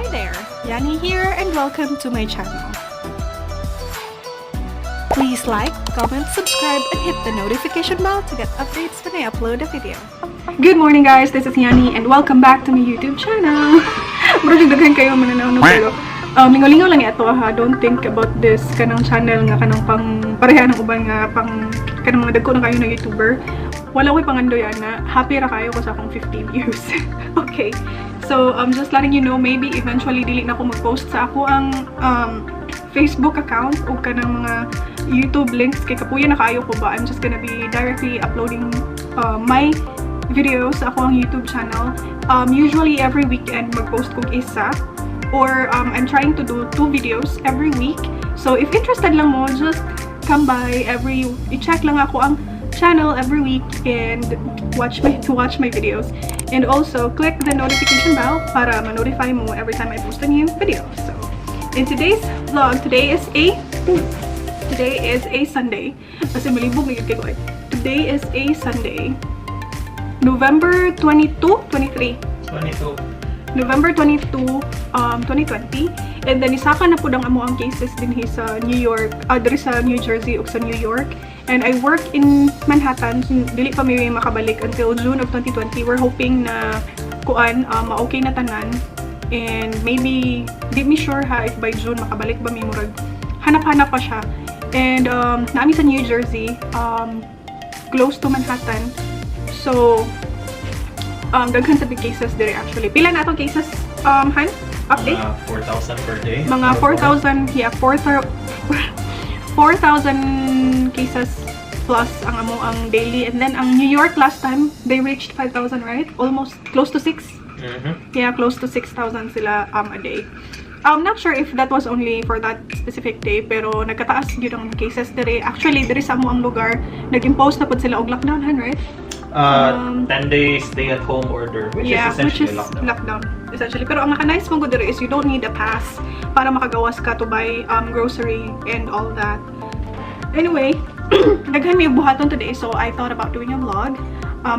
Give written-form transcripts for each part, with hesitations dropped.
Hi there, Yani here and welcome to my channel. Please like, comment, subscribe, and hit the notification bell to get updates when I upload a video. Good morning guys, this is Yani and welcome back to my YouTube channel. Murag daghan kayo mananaw no pero lingaw-lingaw lang ito ha. Don't think about this kanang channel nga kanang pang pareha ng uban nga pang kanang mga dagko na kayo na YouTuber. Wala ko'y pangandoy na happy ra kayo ko sa akong 50 views. Okay. So, just letting you know, maybe eventually dili na ako mag-post sa ako ang Facebook account o kanang mga YouTube links kay kapuya na kayo ko ba. I'm just gonna be directly uploading my videos sa ako ang YouTube channel. Usually every weekend mag-post ko isa or I'm trying to do 2 videos every week. So, if interested lang mo, just come by i-check lang ako ang channel every week and watch my videos, and also click the notification bell para ma-notify mo every time I post a new video. So in today's vlog, today is a Sunday. Kasi malibog na yun kayo. Today is a Sunday, November 2020, and then isaka na po ang amo ang cases din sa New York, diri sa New Jersey o sa New York. And I work in Manhattan, so dili pa may makabalik until June of 2020. We're hoping na ma-okay na tanan, and maybe di me sure ha if by June makabalik ba may murag hanap-hanap pa siya. And naami sa New Jersey, close to Manhattan, so daghan sa big cases dire actually. Pila na atong cases, Han? Update? 4,000 per day. Mga 4,000, yeah, 4,000 cases plus ang daily. And then ang New York last time, they reached 5,000, right? Almost close to 6. Yeah, close to 6,000 sila a day. I'm not sure if that was only for that specific day, pero nagkataas yun ang cases dire. Actually, dire sa ang lugar, nag-impose na po sila og lockdown, right? 10 days stay at home order, which is essentially lockdown. Essentially. Pero ang naka-nice mong good is you don't need a pass para makagawas ka to buy grocery and all that. Anyway, daghan may buhaton today, so I thought about doing a vlog.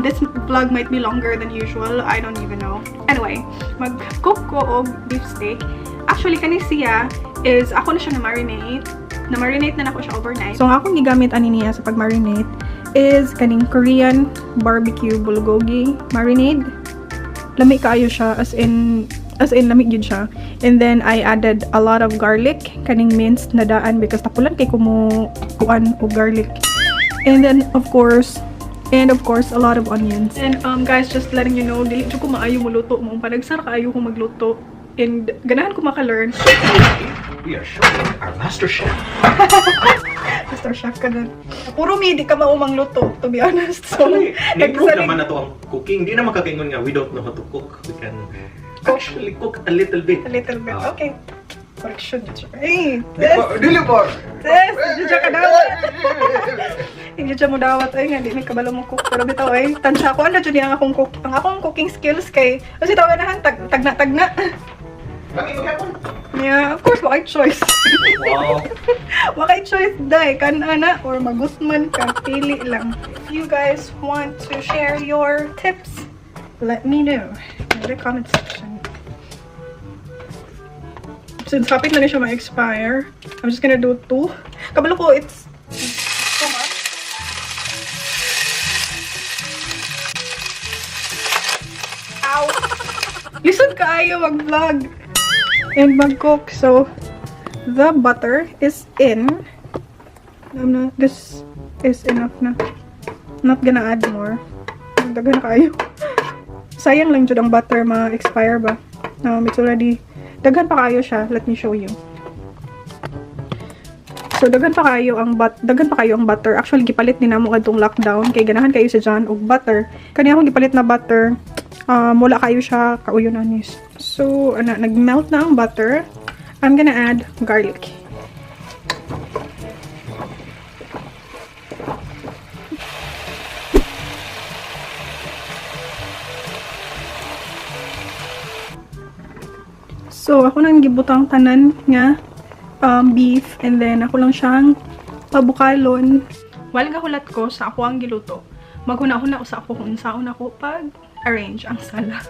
This vlog might be longer than usual. I don't even know. Anyway, mag-cook ko og beef steak. Actually, kani siya is ako na siya na-marinate. Na-marinate na ako siya overnight. So, ang akong gigamit ani niya sa pag-marinate is kaning Korean barbecue bulgogi marinade. Lami kaayo siya, as in lamig yun siya. And then I added a lot of garlic, kaning minced na daan because tapulan kay kumukuan o garlic. And then of course a lot of onions. And guys, just letting you know, dili jud ko maayo mo luto mo. Panagsar kaayo ko magluto. And ganahan ko maka-learn. We are showing our master chef. Master chef ka dun. Puro di ka maumang luto, to be honest. So, Nag-prove naman na to ang cooking. Hindi naman kakaingon nga we don't know how to cook. We can actually cook a little bit. A little bit, okay. Correction. Hey! Dili bar! Yes! Hindi dyan ka dawat! Hindi dyan mo dawat. Ay nga, di may kabalo mo cook. Pero bitaw ay, tansya ko. Ano dyan ang akong cooking skills kay... Kasi tawanahan, tagna-tagna. Yeah, of course, wakay choice. Wow! Wakay choice, day. Kanana or magusman ka. Pili lang. If you guys want to share your tips, let me know in the comment section. Since kapit na siya ma-expire, I'm just gonna do 2. Kabalo ko, it's too much. Ow! Lisod kaayo mag-vlog and mag-cook. So, the butter is in. This is enough na. Not gonna add more. Daghan kayo. Sayang lang jud ang butter ma-expire ba. It's already daghan pa kayo siya. Let me show you. So daghan pa kayo ang butter. Actually gipalit ni namo kadtong lockdown kay ganahan kayo sa dyan og butter. Kani akong gipalit na butter. Wala kayo siya kauyon anis. So nag-melt na ang butter. I'm gonna add garlic. So, ako nang gibutang tanan nga beef, and then ako lang siyang pabukalon. While gahulat ko sa ako ang giluto, maghuna-huna sa ako kung saan ako pag-arrange ang sala.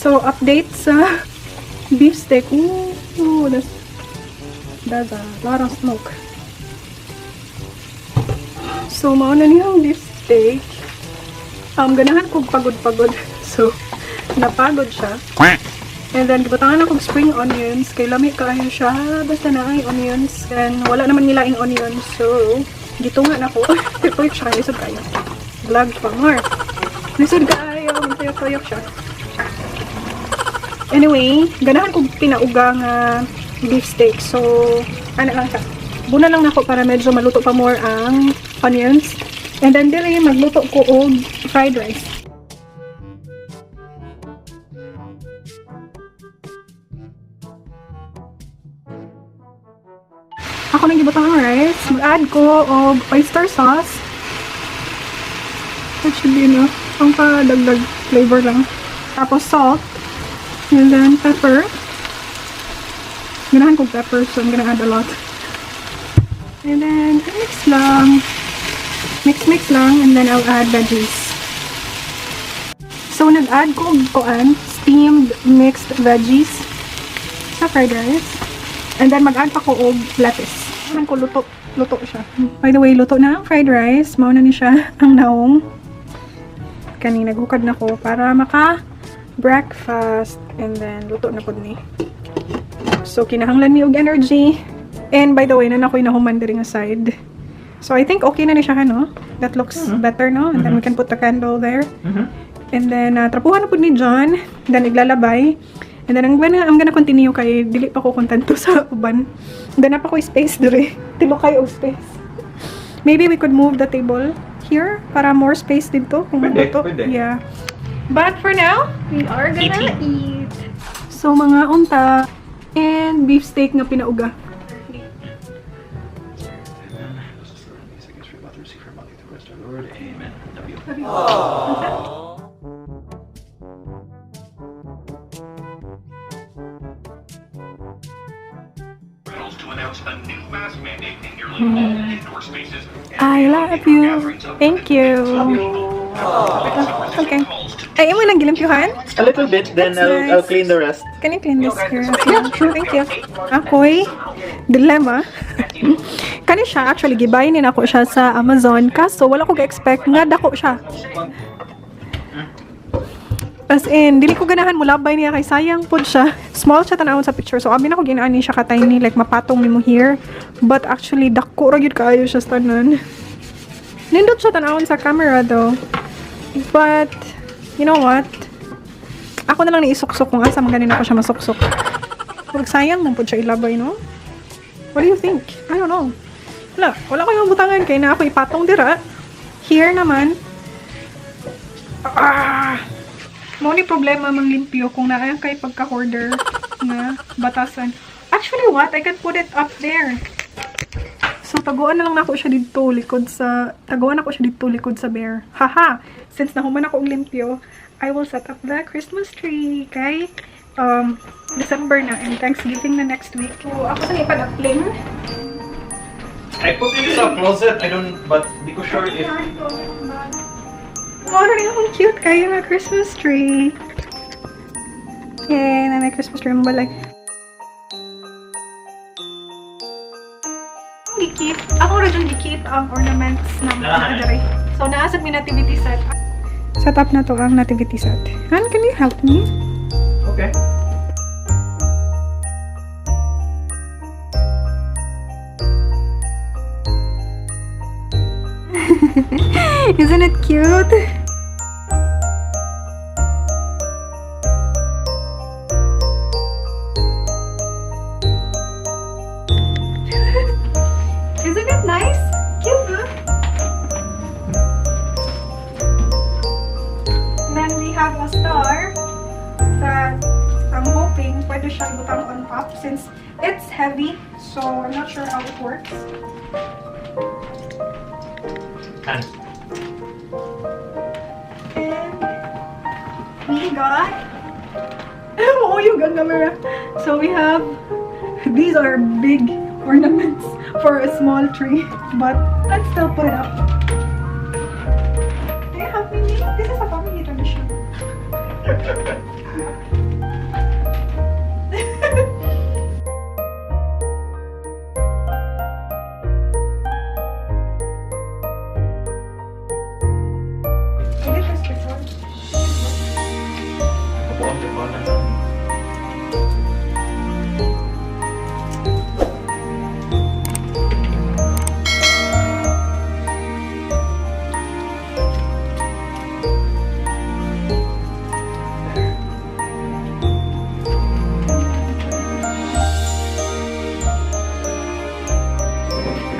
So, update sa beef steak. Ooh, that's a lot of smoke. So, mauna niyang beef steak. Ganahan kong pagod-pagod. So, napagod siya. And then, gibutangan akong spring onions. Kay lami kaayo siya. Basta na ay onions. And wala naman nilaing onions. So, gitunga na ko. Tuyok siya. Lisod kayo. Vlog pa more. Lisod kayo. Tuyok siya. Anyway, ganahan kong pinauga nga beef steak. So, ano lang siya. Buna lang ako para medyo maluto pa more ang onions. And then, dili magluto ko og fried rice. Ako nang gibutang ang rice. Mag-add ko og oyster sauce. That should be enough. Ang pa-dagdag flavor lang. Tapos salt. And then pepper. Ganahan ko pepper, so I'm gonna add a lot. And then mix lang. Mix lang, and then I'll add veggies. So nag-add ko og steamed mixed veggies sa fried rice. And then mag-add pa ko og lettuce. Ano ko luto siya. By the way, luto na ang fried rice. Mauna ni siya ang naong. Kanina naghukad na ko para breakfast, and then luto na po ni. So kinahanglan mi og energy. And by the way, na ako'y nahuman diri nga side. So I think okay na ni siya, no? That looks better, no? And then we can put the candle there. And then trapuhan na po ni John. Then iglalabay. And then I'm gonna continue kay dili pa ko kontento sa uban. Then pa ko space diri. Tilo kayo og space. Maybe we could move the table here para more space dito kung Pwede. Yeah. But for now, we are gonna eat. So, mga unta and beef steak nga pinauga. I love you. Thank you. Okay. Ay, mo nang gilimpyuhan? A little bit, then I'll clean the rest. Can you clean this here? Yeah, sure. Thank you. Ako'y dilemma. Kani siya, actually, gibayin ako siya sa Amazon. Kaso, wala ko ga-expect nga dako siya. As in, dili ko ganahan mo labay niya kay sayang po siya. Small siya tanawon sa picture. So, abi na ko ginaan niya siya ka-tiny. Like, mapatong mo here. But actually, dako ra gyud kaayo siya sa tanan. Nindot siya tanawon sa camera though. But, you know what? Ako na lang naisuksok kung asa maganin ako siya masuksok. Huwag sayang nang po siya ilabay, no? What do you think? I don't know. Wala ko yung butangan kay na ako ipatong dira. Here naman. Mo ni problema mang limpyo kung naayang kay pagka-hoarder na batasan. Actually, what? I can put it up there. So, taguan na lang ako siya dito likod sa bear. Haha! Since nahuman ako ang limpyo, I will set up the Christmas tree. Kay December na and Thanksgiving na next week. So, ako sa ipadapling. I put it in the closet. But di ko sure if... Wow, rin akong cute kayo na Christmas tree. Yay, na may Christmas tree. Mabalay. Dikit. Ako rin yung dikit ang ornaments na nakadari. So, naasad may nativity set. Set up na to ang nativity set. Han, can you help me? Okay. Isn't it cute? Isn't it nice? Cute, huh? And then we have a star that I'm hoping pwede siya butang on top since it's heavy. So I'm not sure how it works. And we got oh, you got camera. So we have these are big ornaments for a small tree, but let's still put it up. Can you help me? This is a family tradition. the BANA.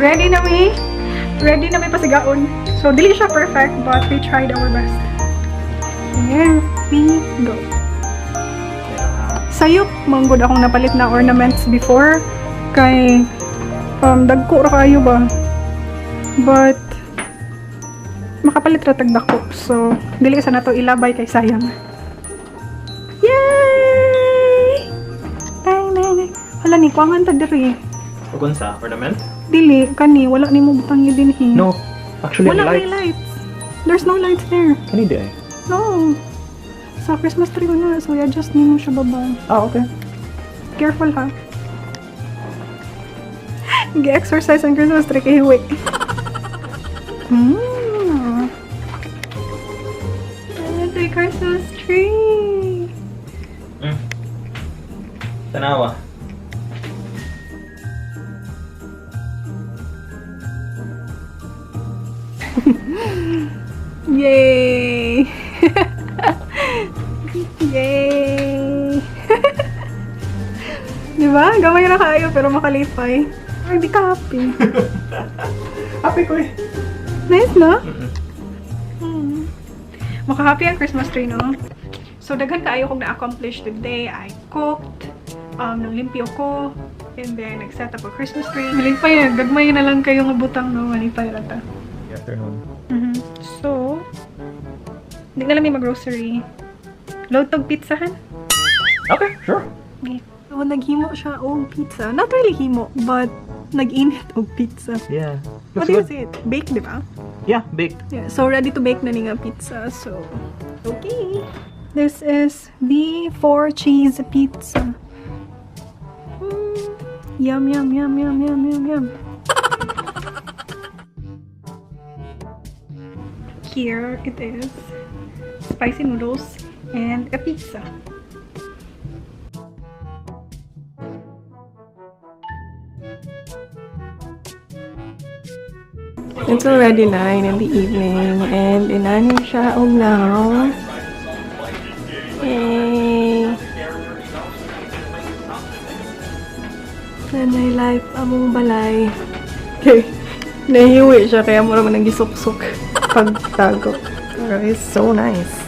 Ready na mi? Ready na mi pasigaon. So, dili siya perfect, but we tried our best. Here we go. Sayop, manggod akong napalit na ornaments before. Kay, dagko ra kayo ba? But, makapalit ra tagdako. So, dili sa nato ilabay kay sayang. Yay! Tay. Hala ni, kuwangan ta diri. Pagkun sa ornament? Dili, kani, wala ni mo butang yun din eh. No. Actually, Wala lights. may lights. There's no lights there. Kani di ay. No. Sa Christmas tree ko na, so i-adjust ni mo siya baba. Ah, okay. Careful ha. G-exercise ang Christmas tree kay Hiwi. It's a Christmas tree. Tanawa. Yay! Yay! Diba? Gamay na kayo pero makalipay. Ay, di ka happy. Happy ko eh. Nice, no? Maka-happy ang Christmas tree, no? So, daghan kaayo kong na-accomplish today. I cooked, nang-limpyo ko, and then nag-set up a Christmas tree. Malipay, gagmay na lang kayo nga butang, no? Malipay rata. Afternoon. So, hindi na lang may mag-grocery. LUTO pizzahan? Okay, sure. Okay. So, naghimo siya og pizza. Not really himo, but nag-init og pizza. Yeah. What is it? Baked, di ba? Yeah, baked. Yeah, so ready to bake na ni nga pizza. So, okay. This is the 4 cheese pizza. Yum, yum, yum, yum, yum, yum, yum. Here it is. Spicy noodles and a pizza. It's already 9 in the evening and inani siya og now. Yay! Nanay life among balay. Okay. Nahiwi siya kaya mo naman nagisok-sok pagtago. Pero it's so nice.